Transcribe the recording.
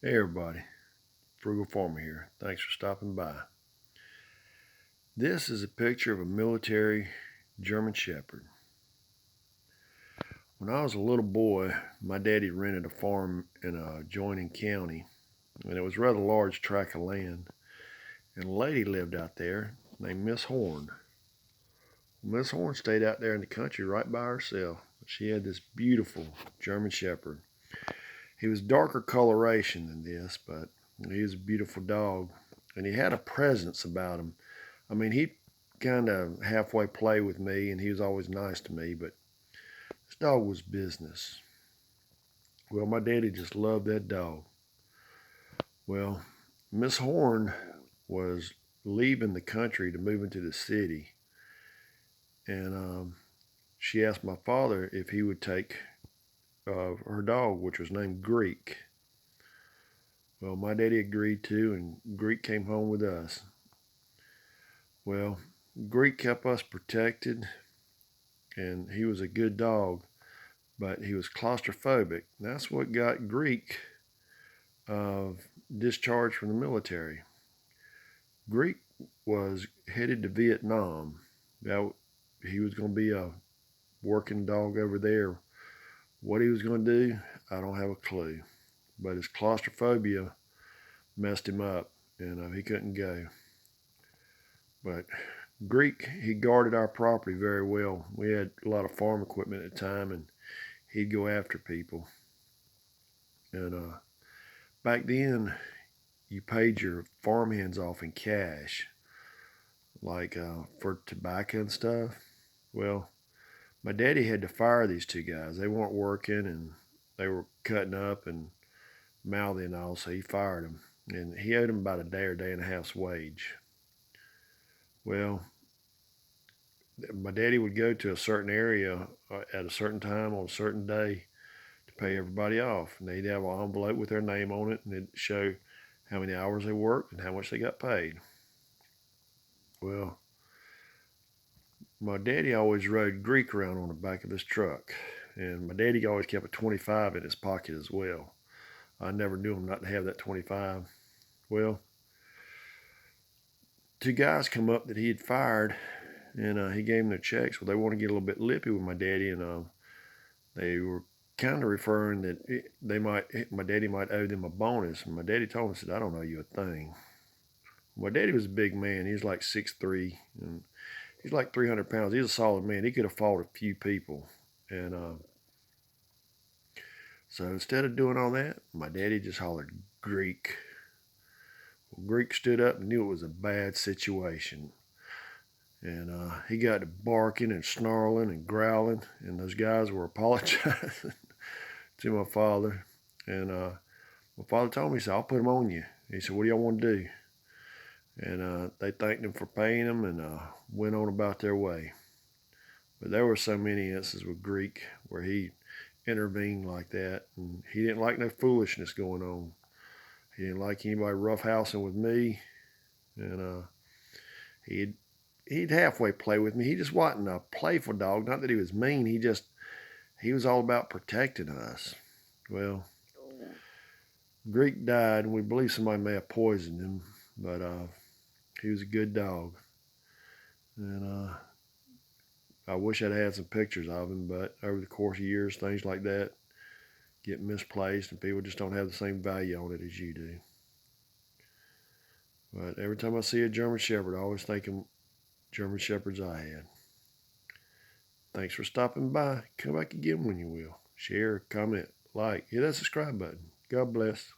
Hey everybody, Frugal Farmer here. Thanks for stopping by. This is a picture of a military German Shepherd. When I was a little boy, my daddy rented a farm in a adjoining county, and it was a rather large tract of land. And a lady lived out there named Miss Horn. Miss Horn stayed out there in the country right by herself. She had this beautiful German Shepherd. He was darker coloration than this, but he was a beautiful dog, and he had a presence about him. I mean, he'd kind of halfway play with me, and he was always nice to me, but this dog was business. Well, my daddy just loved that dog. Well, Miss Horn was leaving the country to move into the city, and she asked my father if he would take her dog, which was named Greek. Well, my daddy agreed to, and Greek came home with us. Well, Greek kept us protected, and he was a good dog, but he was claustrophobic. That's what got Greek discharged from the military. Greek was headed to Vietnam. Now, he was going to be a working dog over there. What he was going to do, I don't have a clue. But his claustrophobia messed him up, and he couldn't go. But Greek, he guarded our property very well. We had a lot of farm equipment at the time, and he'd go after people. And back then, you paid your farmhands off in cash, like for tobacco and stuff. Well, my daddy had to fire these two guys. They weren't working, and they were cutting up and mouthy and all, so he fired them. And he owed them about a day or day and a half's wage. Well, my daddy would go to a certain area at a certain time on a certain day to pay everybody off. And they'd have an envelope with their name on it, and it'd show how many hours they worked and how much they got paid. Well, my daddy always rode Greek around on the back of his truck, and my daddy always kept a 25 in his pocket as well. I never knew him not to have that 25. Well, two guys come up that he had fired, and he gave them their checks. Well, they want to get a little bit lippy with my daddy, and they were kind of referring that my daddy might owe them a bonus. And my daddy told him, said, "I don't owe you a thing." My daddy was a big man. He was like 6'3", and he's like 300 pounds. He's a solid man. He could have fought a few people. And so instead of doing all that, my daddy just hollered, "Greek." Well, Greek stood up and knew it was a bad situation. And he got to barking and snarling and growling, and those guys were apologizing to my father. And my father told me, he said, "I'll put them on you." He said, "What do y'all want to do?" And they thanked him for paying them, and went on about their way. But there were so many instances with Greek where he intervened like that, and he didn't like no foolishness going on. He didn't like anybody roughhousing with me, and he'd halfway play with me. He just wasn't a playful dog. Not that he was mean. He was all about protecting us. Well, Greek died, and we believe somebody may have poisoned him, but he was a good dog. And I wish I'd had some pictures of him, but over the course of years, things like that get misplaced, and people just don't have the same value on it as you do. But every time I see a German Shepherd, I always think of German Shepherds I had. Thanks for stopping by. Come back again when you will. Share, comment, like, hit that subscribe button. God bless.